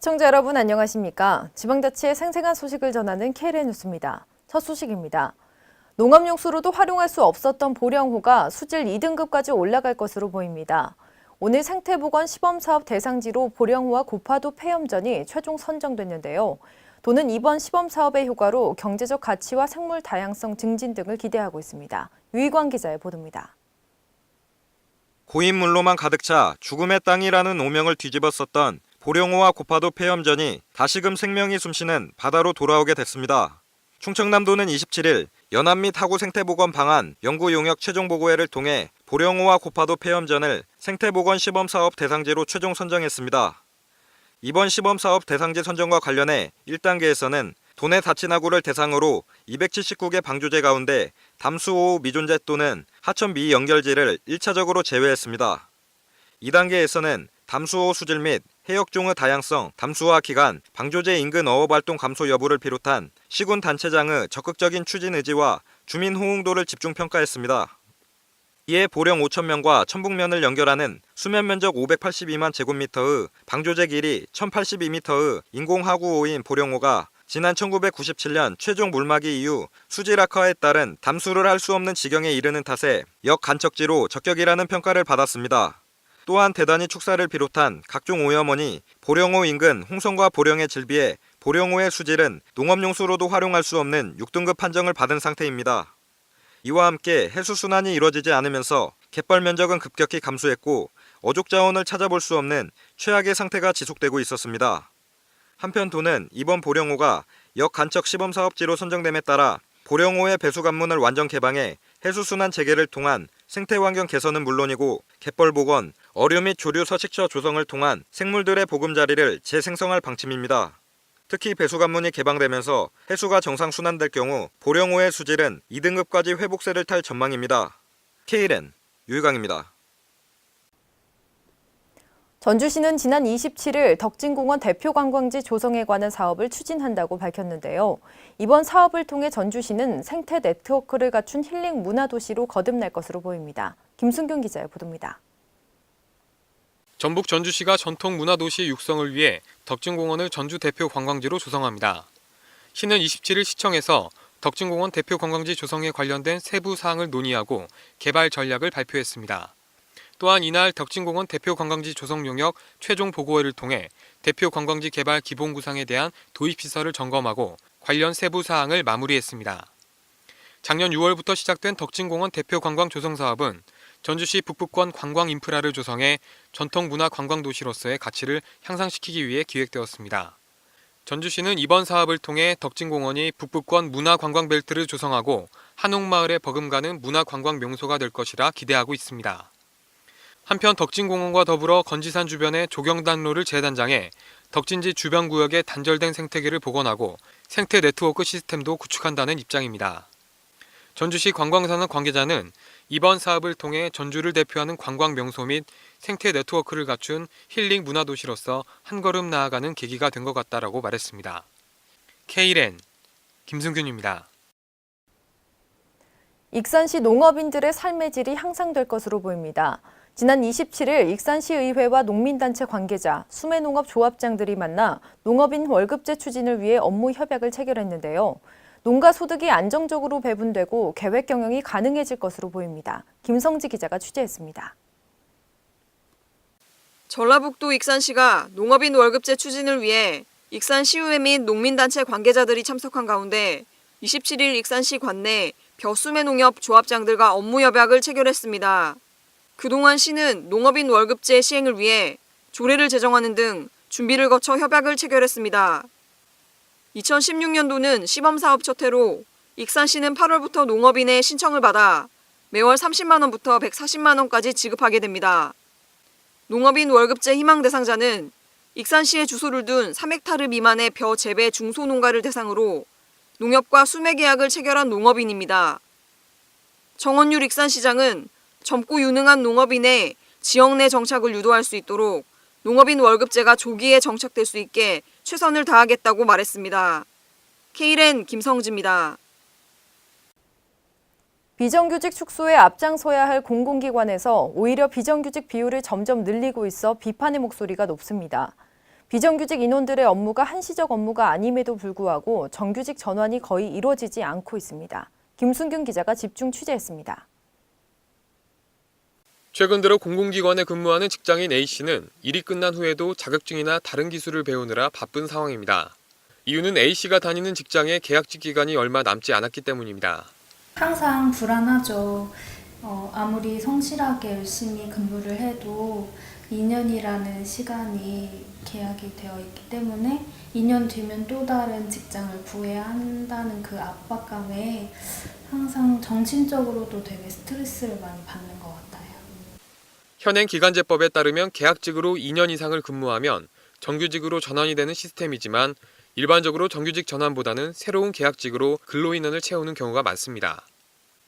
시청자 여러분 안녕하십니까? 지방자치의 생생한 소식을 전하는 KLN 뉴스입니다. 첫 소식입니다. 농업용수로도 활용할 수 없었던 보령호가 수질 2등급까지 올라갈 것으로 보입니다. 오늘 생태보건 시범사업 대상지로 보령호와 고파도 폐염전이 최종 선정됐는데요. 도는 이번 시범사업의 효과로 경제적 가치와 생물 다양성 증진 등을 기대하고 있습니다. 유희광 기자의 보도입니다. 고인물로만 가득 차 죽음의 땅이라는 오명을 뒤집었었던 보령호와 고파도 폐염전이 다시금 생명이 숨쉬는 바다로 돌아오게 됐습니다. 충청남도는 27일 연안 및 하구 생태보건 방안 연구 용역 최종 보고회를 통해 보령호와 고파도 폐염전을 생태보건 시범사업 대상지로 최종 선정했습니다. 이번 시범사업 대상지 선정과 관련해 1단계에서는 도내 다친하구를 대상으로 279개 방조제 가운데 담수호우 미존재 또는 하천 미연결지를 1차적으로 제외했습니다. 2단계에서는 담수호 수질 및 해역종의 다양성, 담수화 기간, 방조제 인근 어업 활동 감소 여부를 비롯한 시군 단체장의 적극적인 추진 의지와 주민 호응도를 집중 평가했습니다. 이에 보령 5,000면과 천북면을 연결하는 수면 면적 582만 제곱미터의 방조제 길이 1,082m의 인공하구호인 보령호가 지난 1997년 최종 물막이 이후 수질 악화에 따른 담수를 할 수 없는 지경에 이르는 탓에 역간척지로 적격이라는 평가를 받았습니다. 또한 대단히 축사를 비롯한 각종 오염원이 보령호 인근 홍성과 보령의 질비해 보령호의 수질은 농업용수로도 활용할 수 없는 6등급 판정을 받은 상태입니다. 이와 함께 해수순환이 이루어지지 않으면서 갯벌 면적은 급격히 감소했고 어족 자원을 찾아볼 수 없는 최악의 상태가 지속되고 있었습니다. 한편 도는 이번 보령호가 역간척 시범사업지로 선정됨에 따라 보령호의 배수관문을 완전 개방해 해수순환 재개를 통한 생태환경 개선은 물론이고 갯벌 복원, 어류 및 조류 서식처 조성을 통한 생물들의 보금자리를 재생성할 방침입니다. 특히 배수관문이 개방되면서 해수가 정상 순환될 경우 보령호의 수질은 2등급까지 회복세를 탈 전망입니다. KLN 유희광입니다. 전주시는 지난 27일 덕진공원 대표 관광지 조성에 관한 사업을 추진한다고 밝혔는데요. 이번 사업을 통해 전주시는 생태 네트워크를 갖춘 힐링 문화도시로 거듭날 것으로 보입니다. 김순균 기자의 보도입니다. 전북 전주시가 전통 문화도시 육성을 위해 덕진공원을 전주 대표 관광지로 조성합니다. 시는 27일 시청에서 덕진공원 대표 관광지 조성에 관련된 세부 사항을 논의하고 개발 전략을 발표했습니다. 또한 이날 덕진공원 대표 관광지 조성 용역 최종 보고회를 통해 대표 관광지 개발 기본 구상에 대한 도입시설을 점검하고 관련 세부 사항을 마무리했습니다. 작년 6월부터 시작된 덕진공원 대표 관광 조성 사업은 전주시 북부권 관광 인프라를 조성해 전통 문화 관광 도시로서의 가치를 향상시키기 위해 기획되었습니다. 전주시는 이번 사업을 통해 덕진공원이 북부권 문화 관광 벨트를 조성하고 한옥마을에 버금가는 문화 관광 명소가 될 것이라 기대하고 있습니다. 한편 덕진공원과 더불어 건지산 주변의 조경단로를 재단장해 덕진지 주변 구역의 단절된 생태계를 복원하고 생태 네트워크 시스템도 구축한다는 입장입니다. 전주시 관광산업 관계자는 이번 사업을 통해 전주를 대표하는 관광 명소 및 생태 네트워크를 갖춘 힐링 문화도시로서 한 걸음 나아가는 계기가 된 것 같다라고 말했습니다. KLN 김승균입니다. 익산시 농업인들의 삶의 질이 향상될 것으로 보입니다. 지난 27일 익산시의회와 농민단체 관계자, 수매농업 조합장들이 만나 농업인 월급제 추진을 위해 업무 협약을 체결했는데요. 농가 소득이 안정적으로 배분되고 계획 경영이 가능해질 것으로 보입니다. 김성지 기자가 취재했습니다. 전라북도 익산시가 농업인 월급제 추진을 위해 익산시의회 및 농민단체 관계자들이 참석한 가운데 27일 익산시 관내 벼수매농협 조합장들과 업무 협약을 체결했습니다. 그동안 시는 농업인 월급제 시행을 위해 조례를 제정하는 등 준비를 거쳐 협약을 체결했습니다. 2016년도는 시범사업 첫 해로 익산시는 8월부터 농업인의 신청을 받아 매월 30만 원부터 140만 원까지 지급하게 됩니다. 농업인 월급제 희망 대상자는 익산시에 주소를 둔 3헥타르 미만의 벼 재배 중소농가를 대상으로 농협과 수매 계약을 체결한 농업인입니다. 정원율 익산시장은 젊고 유능한 농업인의 지역 내 정착을 유도할 수 있도록 농업인 월급제가 조기에 정착될 수 있게 최선을 다하겠다고 말했습니다. KLN 김성지입니다. 비정규직 축소에 앞장서야 할 공공기관에서 오히려 비정규직 비율이 점점 늘리고 있어 비판의 목소리가 높습니다. 비정규직 인원들의 업무가 한시적 업무가 아님에도 불구하고 정규직 전환이 거의 이루어지지 않고 있습니다. 김순균 기자가 집중 취재했습니다. 최근 들어 공공기관에 근무하는 직장인 A씨는 일이 끝난 후에도 자격증이나 다른 기술을 배우느라 바쁜 상황입니다. 이유는 A씨가 다니는 직장의 계약직 기간이 얼마 남지 않았기 때문입니다. 항상 불안하죠. 아무리 성실하게 열심히 근무를 해도 2년이라는 시간이 계약이 되어 있기 때문에 2년 뒤면 또 다른 직장을 구해야 한다는 그 압박감에 항상 정신적으로도 되게 스트레스를 많이 받는 것 같아요. 현행 기간제법에 따르면 계약직으로 2년 이상을 근무하면 정규직으로 전환이 되는 시스템이지만 일반적으로 정규직 전환보다는 새로운 계약직으로 근로인원을 채우는 경우가 많습니다.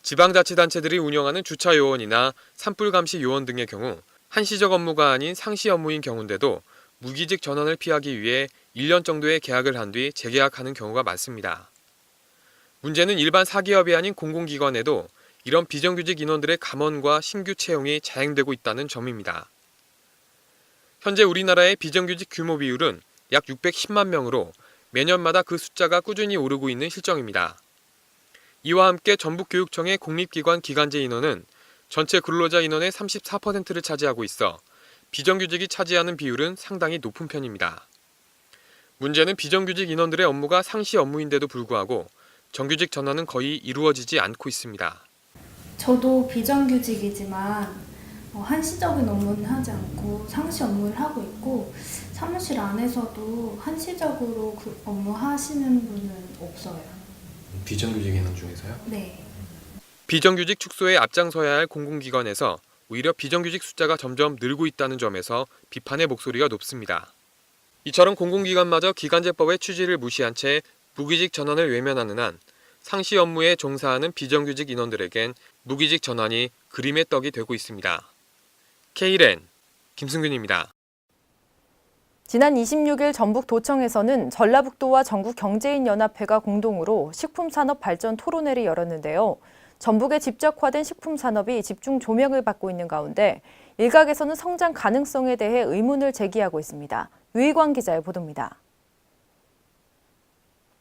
지방자치단체들이 운영하는 주차요원이나 산불감시 요원 등의 경우 한시적 업무가 아닌 상시 업무인 경우인데도 무기직 전환을 피하기 위해 1년 정도의 계약을 한 뒤 재계약하는 경우가 많습니다. 문제는 일반 사기업이 아닌 공공기관에도 이런 비정규직 인원들의 감원과 신규 채용이 자행되고 있다는 점입니다. 현재 우리나라의 비정규직 규모 비율은 약 610만 명으로 매년마다 그 숫자가 꾸준히 오르고 있는 실정입니다. 이와 함께 전북교육청의 공립기관 기간제 인원은 전체 근로자 인원의 34%를 차지하고 있어 비정규직이 차지하는 비율은 상당히 높은 편입니다. 문제는 비정규직 인원들의 업무가 상시 업무인데도 불구하고 정규직 전환은 거의 이루어지지 않고 있습니다. 저도 비정규직이지만 한시적인 업무는 하지 않고 상시 업무를 하고 있고 사무실 안에서도 한시적으로 그 업무 하시는 분은 없어요. 비정규직 인원 중에서요? 네. 비정규직 축소에 앞장서야 할 공공기관에서 오히려 비정규직 숫자가 점점 늘고 있다는 점에서 비판의 목소리가 높습니다. 이처럼 공공기관마저 기간제법의 취지를 무시한 채 무기직 전환을 외면하는 한 상시 업무에 종사하는 비정규직 인원들에겐 무기직 전환이 그림의 떡이 되고 있습니다. Kren 김승균입니다. 지난 26일 전북도청에서는 전라북도와 전국경제인연합회가 공동으로 식품산업 발전 토론회를 열었는데요. 전북에 집적화된 식품산업이 집중 조명을 받고 있는 가운데 일각에서는 성장 가능성에 대해 의문을 제기하고 있습니다. 유희광 기자의 보도입니다.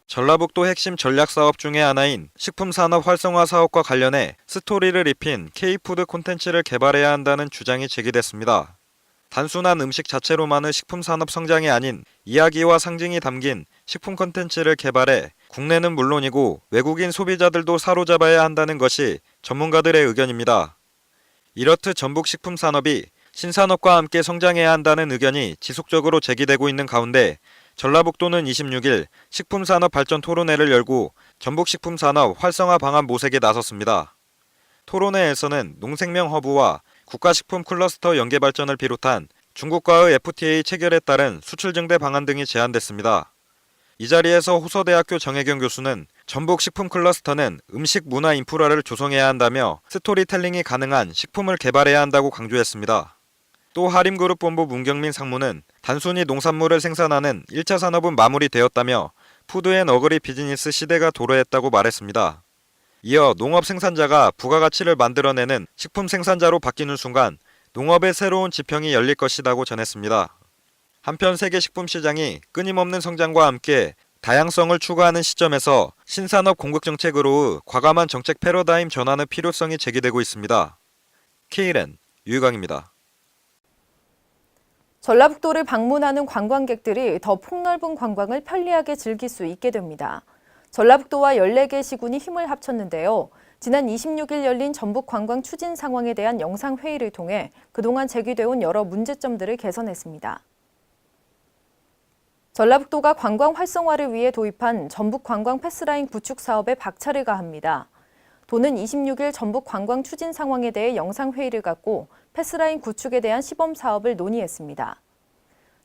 전라북도 핵심 전략사업 중의 하나인 식품산업 활성화 사업과 관련해 스토리를 입힌 K푸드 콘텐츠를 개발해야 한다는 주장이 제기됐습니다. 단순한 음식 자체로만의 식품산업 성장이 아닌 이야기와 상징이 담긴 식품 콘텐츠를 개발해 국내는 물론이고 외국인 소비자들도 사로잡아야 한다는 것이 전문가들의 의견입니다. 이렇듯 전북 식품산업이 신산업과 함께 성장해야 한다는 의견이 지속적으로 제기되고 있는 가운데 전라북도는 26일 식품산업 발전 토론회를 열고 전북식품산업 활성화 방안 모색에 나섰습니다. 토론회에서는 농생명 허브와 국가식품 클러스터 연계 발전을 비롯한 중국과의 FTA 체결에 따른 수출 증대 방안 등이 제안됐습니다. 이 자리에서 호서대학교 정혜경 교수는 전북 식품 클러스터는 음식 문화 인프라를 조성해야 한다며 스토리텔링이 가능한 식품을 개발해야 한다고 강조했습니다. 또 하림그룹 본부 문경민 상무는 단순히 농산물을 생산하는 1차 산업은 마무리되었다며 푸드앤어그리 비즈니스 시대가 도래했다고 말했습니다. 이어 농업 생산자가 부가가치를 만들어내는 식품 생산자로 바뀌는 순간 농업의 새로운 지평이 열릴 것이라고 전했습니다. 한편 세계 식품 시장이 끊임없는 성장과 함께 다양성을 추구하는 시점에서 신산업 공급 정책으로 과감한 정책 패러다임 전환의 필요성이 제기되고 있습니다. Kren 유희광입니다. 전라북도를 방문하는 관광객들이 더 폭넓은 관광을 편리하게 즐길 수 있게 됩니다. 전라북도와 14개 시군이 힘을 합쳤는데요. 지난 26일 열린 전북 관광 추진 상황에 대한 영상회의를 통해 그동안 제기되어온 여러 문제점들을 개선했습니다. 전라북도가 관광 활성화를 위해 도입한 전북 관광 패스라인 구축 사업에 박차를 가합니다. 도는 26일 전북 관광 추진 상황에 대해 영상회의를 갖고 패스라인 구축에 대한 시범 사업을 논의했습니다.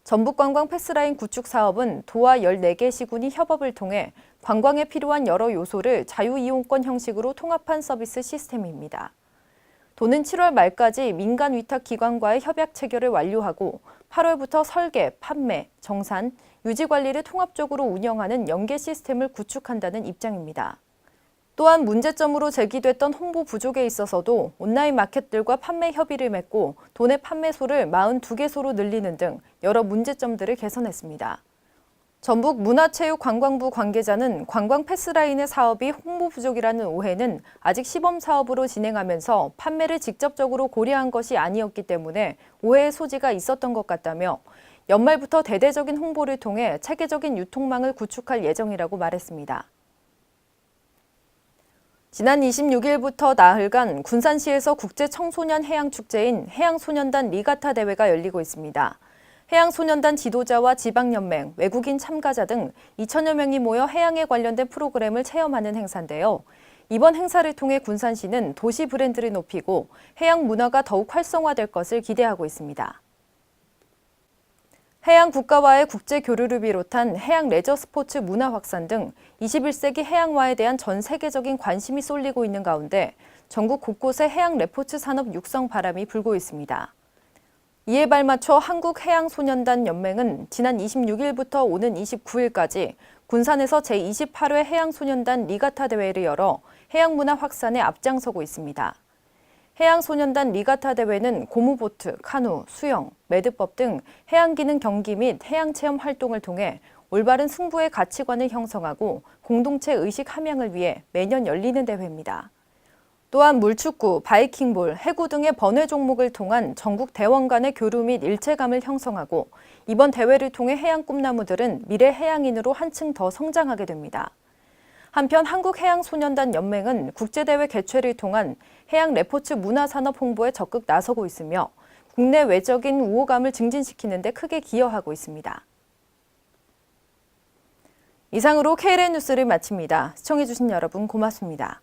전북 관광 패스라인 구축 사업은 도와 14개 시군이 협업을 통해 관광에 필요한 여러 요소를 자유이용권 형식으로 통합한 서비스 시스템입니다. 도는 7월 말까지 민간 위탁 기관과의 협약 체결을 완료하고 8월부터 설계, 판매, 정산, 유지 관리를 통합적으로 운영하는 연계 시스템을 구축한다는 입장입니다. 또한 문제점으로 제기됐던 홍보 부족에 있어서도 온라인 마켓들과 판매 협의를 맺고 도내 판매소를 42개소로 늘리는 등 여러 문제점들을 개선했습니다. 전북 문화체육관광부 관계자는 관광 패스라인의 사업이 홍보 부족이라는 오해는 아직 시범 사업으로 진행하면서 판매를 직접적으로 고려한 것이 아니었기 때문에 오해의 소지가 있었던 것 같다며 연말부터 대대적인 홍보를 통해 체계적인 유통망을 구축할 예정이라고 말했습니다. 지난 26일부터 나흘간 군산시에서 국제청소년 해양축제인 해양소년단 리가타 대회가 열리고 있습니다. 해양소년단 지도자와 지방연맹, 외국인 참가자 등 2천여 명이 모여 해양에 관련된 프로그램을 체험하는 행사인데요. 이번 행사를 통해 군산시는 도시 브랜드를 높이고 해양 문화가 더욱 활성화될 것을 기대하고 있습니다. 해양 국가와의 국제 교류를 비롯한 해양 레저 스포츠 문화 확산 등 21세기 해양화에 대한 전 세계적인 관심이 쏠리고 있는 가운데 전국 곳곳에 해양 레포츠 산업 육성 바람이 불고 있습니다. 이에 발맞춰 한국해양소년단 연맹은 지난 26일부터 오는 29일까지 군산에서 제28회 해양소년단 리가타 대회를 열어 해양문화 확산에 앞장서고 있습니다. 해양소년단 리가타 대회는 고무보트, 카누, 수영, 매듭법 등 해양기능 경기 및 해양체험 활동을 통해 올바른 승부의 가치관을 형성하고 공동체 의식 함양을 위해 매년 열리는 대회입니다. 또한 물축구, 바이킹볼, 해구 등의 번외 종목을 통한 전국 대원 간의 교류 및 일체감을 형성하고 이번 대회를 통해 해양 꿈나무들은 미래 해양인으로 한층 더 성장하게 됩니다. 한편 한국해양소년단 연맹은 국제대회 개최를 통한 해양 레포츠 문화산업 홍보에 적극 나서고 있으며 국내 외적인 우호감을 증진시키는 데 크게 기여하고 있습니다. 이상으로 KLN 뉴스를 마칩니다. 시청해주신 여러분 고맙습니다.